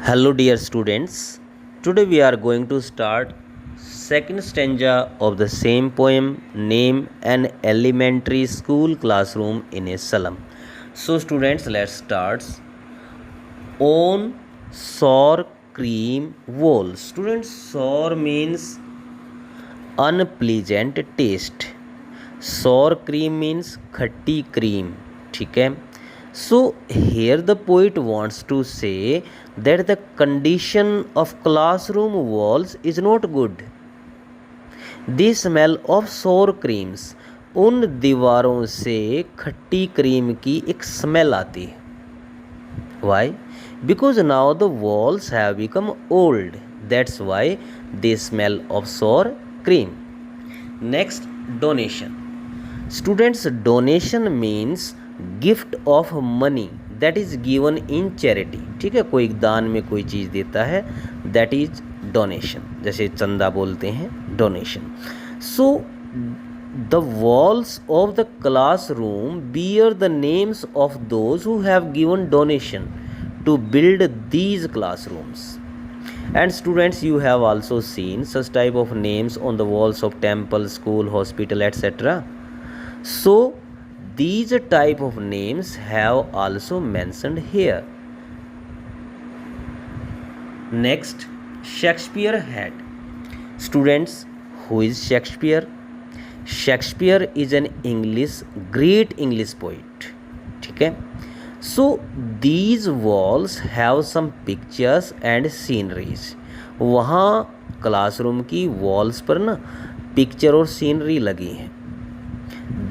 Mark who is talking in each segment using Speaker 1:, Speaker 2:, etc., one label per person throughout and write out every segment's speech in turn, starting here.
Speaker 1: Hello dear students. Today we are going to start second stanza of the same poem Name an Elementary School Classroom in a Slum. So students, let's start. On sour cream walls. Students, sour means unpleasant taste. Sour cream means खट्टी cream. ठीक है. So here the poet wants to say that the condition of classroom walls is not good. The smell of sour creams. उन दीवारों से खट्टी cream की एक smell आती है. Why? Because now the walls have become old. That's why they smell of sour cream. Next, donation. Students, donation means gift of money that is given in charity. ठीक है, कोई दान में कोई चीज़ देता है, दैट इज डोनेशन. जैसे चंदा बोलते हैं, donation. So the walls of the classroom bear the names of those who have given donation to build these classrooms. And students, you have also seen such type of names on the walls of temple, school, hospital, etc. So these type of names have also mentioned here. Next, Shakespeare had. Students, who is Shakespeare? Shakespeare is an great English poet. ठीक है. So these walls have some pictures and sceneries. वहाँ classroom की walls पर ना picture और scenery लगी हैं.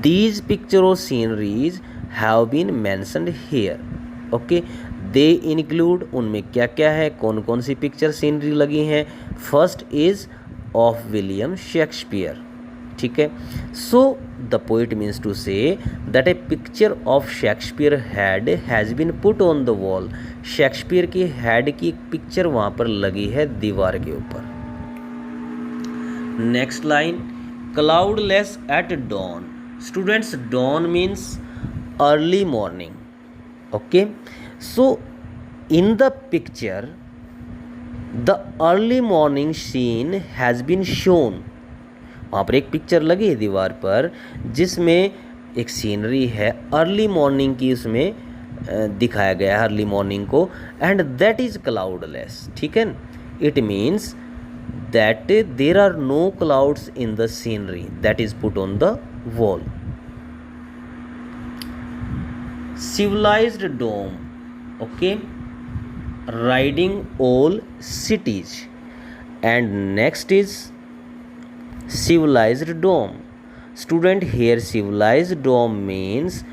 Speaker 1: These picture or sceneries have been mentioned here. Okay, they include, उनमें क्या क्या है, कौन कौन सी पिक्चर सीनरी लगी हैं. First is of William Shakespeare. ठीक है. So the poet means to say that a picture of Shakespeare head has been put on the wall. Shakespeare की हेड की एक पिक्चर वहाँ पर लगी है दीवार के ऊपर. Next line, cloudless at dawn. Students, dawn means early morning. Okay, so in the picture the early morning scene has been shown. वहाँ पर एक पिक्चर लगी है दीवार पर जिसमें एक सीनरी है अर्ली मॉर्निंग की, उसमें दिखाया गया है अर्ली मॉर्निंग को, एंड दैट इज क्लाउडलेस. ठीक है. It means that there are no clouds in the scenery that is put on the wall. Civilized dome. Okay, riding all cities. And next is civilized dome. Student, here civilized dome means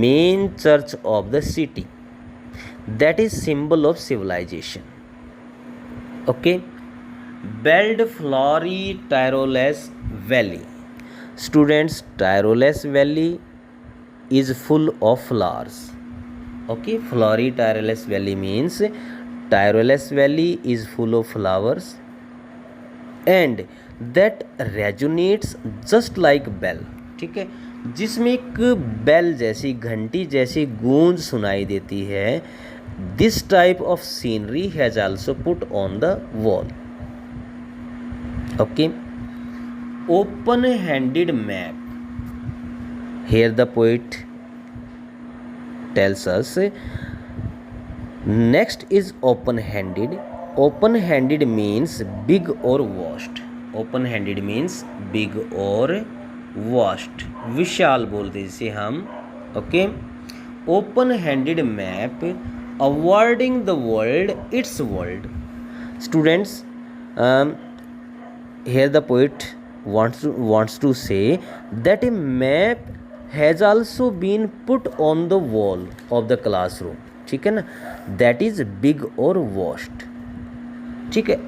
Speaker 1: main church of the city, that is symbol of civilization. Okay, Belled Flory Tyrolese Valley. Students, Tyrolese Valley is full of flowers. Okay, Flory Tyrolese Valley means Tyrolese Valley is full of flowers and that resonates just like bell. ठीक है, जिसमें एक bell जैसी, घंटी जैसी गूंज सुनाई देती है. This type of scenery has also put on the wall. Okay, open-handed map. Here the poet tells us next is open-handed. Open-handed means big or vast. Open-handed means big or vast. विशाल बोलते जिसे हम. Okay, open-handed map awarding the world its world. Students, here the poet wants to say that a map has also been put on the wall of the classroom. ठीक है ना, that is big or vast. ठीक है.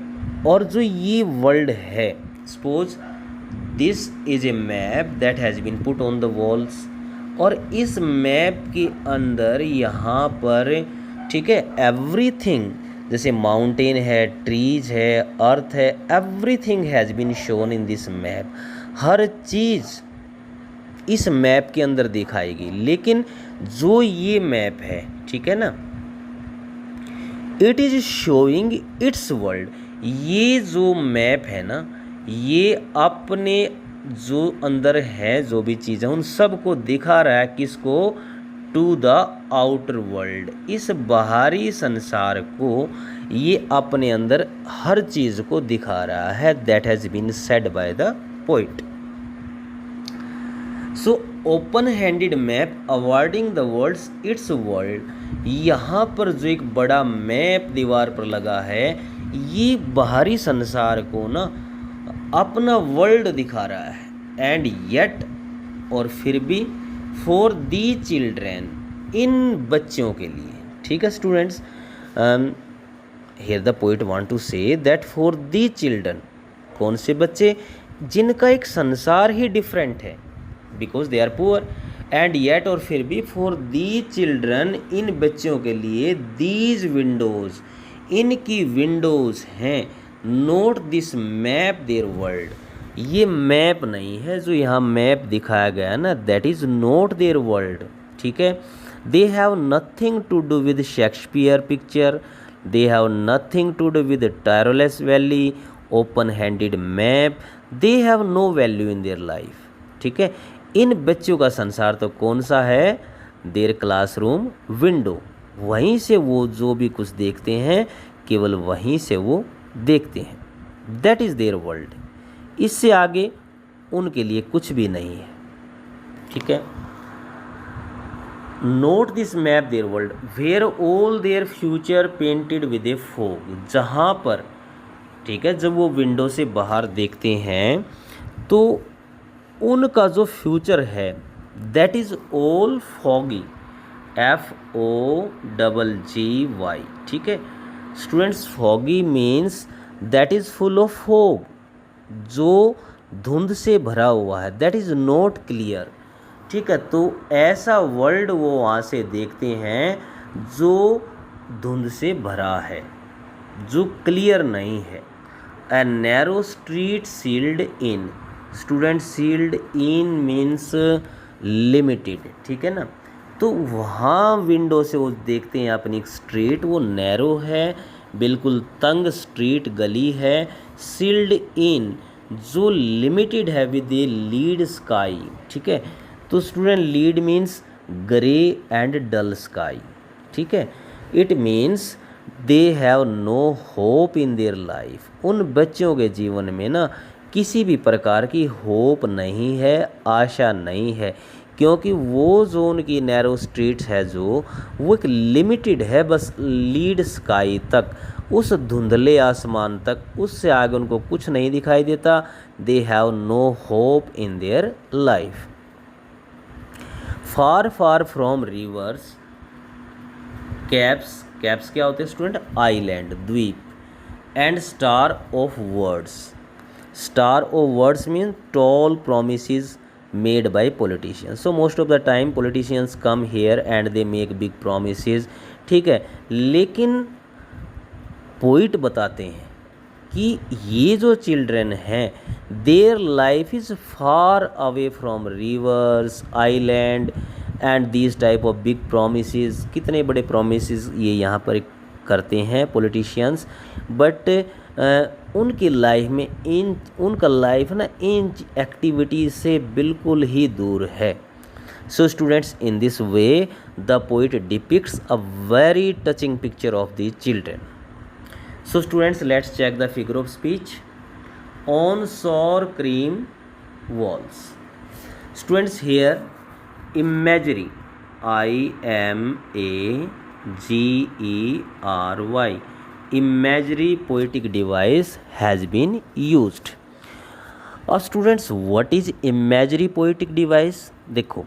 Speaker 1: और जो ये world है, suppose this is a map that has been put on the walls, और इस मैप के अंदर यहाँ पर, ठीक है, एवरीथिंग, जैसे माउंटेन है, ट्रीज है, अर्थ है, everything has been shown in this map. हर चीज़ इस मैप के अंदर दिखाएगी. लेकिन जो ये मैप है, ठीक है ना, it is showing it's world. ये जो मैप है ना, ये अपने जो अंदर है जो भी चीज़ें उन सबको दिखा रहा है, किसको, टू द आउटर वर्ल्ड, इस बाहरी संसार को ये अपने अंदर हर चीज़ को दिखा रहा है। That has been said by the poet. So open handed map awarding the worlds its world. यहाँ पर जो एक बड़ा मैप दीवार पर लगा है, ये बाहरी संसार को ना अपना वर्ल्ड दिखा रहा है। एंड येट, और फिर भी, फॉर दी चिल्ड्रेन, इन बच्चों के लिए। ठीक है students, here the poet want to say that for the children, कौन से बच्चे, जिनका एक संसार ही डिफरेंट है, because they are poor. And yet, और फिर भी, फॉर दी चिल्ड्रन, इन बच्चों के लिए, दीज विंडोज़, इनकी विंडोज़ हैं, note this map their world. ये मैप नहीं है जो यहाँ मैप दिखाया गया है ना, that is not their world. ठीक है, they have nothing to do with Shakespeare picture, they have nothing to do with Tyrolese valley, open handed map, they have no value in their life. ठीक है, इन बच्चों का संसार तो कौन सा है, देयर क्लासरूम विंडो, वहीं से वो जो भी कुछ देखते हैं केवल वहीं से वो देखते हैं, दैट इज़ देयर वर्ल्ड। इससे आगे उनके लिए कुछ भी नहीं है। ठीक है, note this map their world where all their future painted with a fog, जहाँ पर, ठीक है, जब वो विंडो से बाहर देखते हैं तो उनका जो फ्यूचर है that is all foggy, FOGGY। ठीक है students, foggy means that is full of fog, जो धुंध से भरा हुआ है, दैट इज़ नॉट क्लियर। ठीक है, तो ऐसा वर्ल्ड वो वहाँ से देखते हैं जो धुंध से भरा है, जो क्लियर नहीं है। A narrow street sealed in, student sealed in means limited. ठीक है ना, तो वहाँ विंडो से वो देखते हैं अपनी स्ट्रीट, वो नैरो है, बिल्कुल तंग स्ट्रीट गली है, सील्ड इन, जो लिमिटेड है विद ए लीड स्काई। ठीक है, तो student lead means grey and dull sky. ठीक है, it means they have no hope in their life. उन बच्चों के जीवन में ना किसी भी प्रकार की होप नहीं है, आशा नहीं है, क्योंकि वो जो उनकी नैरो स्ट्रीट्स है जो वो एक लिमिटेड है, बस लीड स्काई तक, उस धुंधले आसमान तक, उससे आगे उनको कुछ नहीं दिखाई देता। They have no hope in their life. Far far from rivers, capes, capes क्या होते हैं स्टूडेंट, आइलैंड, द्वीप, and star of words, star of words mean tall promises made by politicians. So most of the time politicians come here and they make big promises. ठीक है, लेकिन poet बताते हैं कि ये जो चिल्ड्रन हैं their life is far away from reverse, island and these type of big promises. कितने बड़े प्रोमिसेस ये यहाँ पर करते हैं पॉलिटिशियंस, बट उनकी लाइफ में उनका लाइफ ना इन एक्टिविटीज़ से बिल्कुल ही दूर है। So students, in this way the poet depicts a very touching picture of the children. So students, let's check the figure of speech on sour cream walls. Students, here imagery, IMAGERY, imaginary poetic device has been used. Students, what is imaginary poetic device? देखो,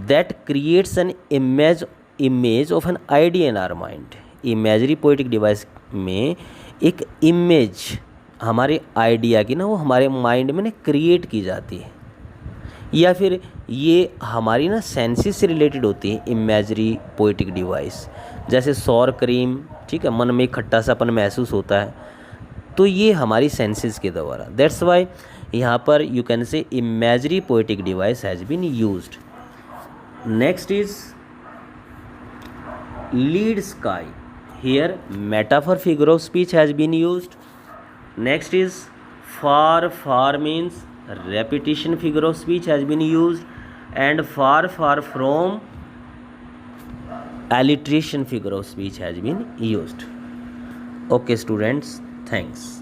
Speaker 1: that creates an image of an idea in our mind. Imaginary poetic device में एक image हमारे idea की ना वो हमारे mind में ना क्रिएट की जाती है, या फिर ये हमारी ना सेंसेस से रिलेटेड होती है इमेजरी पोइटिक डिवाइस। जैसे सौर क्रीम, ठीक है, मन में खट्टासापन महसूस होता है, तो ये हमारी सेंसेस के द्वारा, दैट्स वाई यहाँ पर you can say imagery poetic device has been used. Next is lead sky. here metaphor figure of speech has been used. Next is far means repetition figure of speech has been used, and far from alliteration figure of speech has been used. Okay students, thanks.